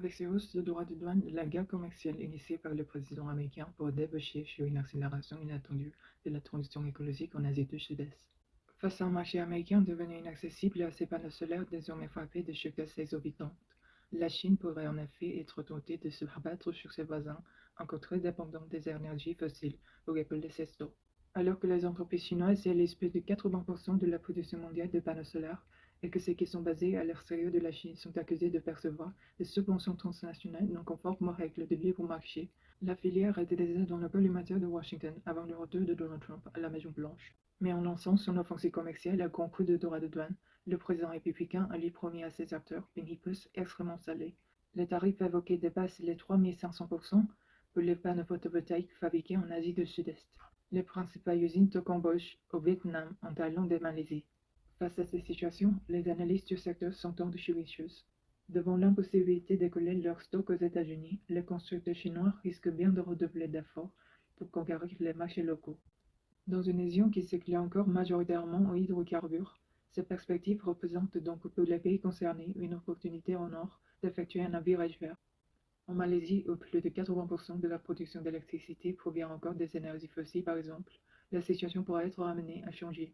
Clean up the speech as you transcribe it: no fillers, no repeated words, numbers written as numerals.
Avec ces hausses de droits de douane, la guerre commerciale initiée par le président américain pourrait déboucher sur une accélération inattendue de la transition écologique en Asie du Sud-Est. Face à un marché américain devenu inaccessible à ses panneaux solaires désormais frappés de chocs exorbitantes, la Chine pourrait en effet être tentée de se rabattre sur ses voisins, encore très dépendants des énergies fossiles, pour épauler ses stocks. Alors que les entreprises chinoises réalisent plus de 80% de la production mondiale de panneaux solaires, et que ceux qui sont basés à l'extérieur de la Chine sont accusés de percevoir des subventions transnationales non conformes aux règles de libre marché, la filière était déjà dans le collimateur de Washington avant le retour de Donald Trump à la Maison-Blanche. Mais en lançant son offensive commerciale à grands coups de droits de douane, le président républicain a lui promis à ses acteurs une riposte extrêmement salée. Les tarifs évoqués dépassent les 3500% pour les panneaux photovoltaïques fabriqués en Asie du Sud-Est. Les principales usines au Cambodge, au Vietnam, en Thaïlande et Malaisie. Face à cette situation, les analystes du secteur s'entendent judicieuses. Devant l'impossibilité d'écouler leurs stocks aux États-Unis, les constructeurs chinois risquent bien de redoubler d'efforts pour conquérir les marchés locaux. Dans une région qui s'éclaire encore majoritairement aux hydrocarbures, ces perspectives représentent donc pour les pays concernés une opportunité en or d'effectuer un virage vert. En Malaisie, où plus de 80% de la production d'électricité provient encore des énergies fossiles par exemple, la situation pourrait être amenée à changer.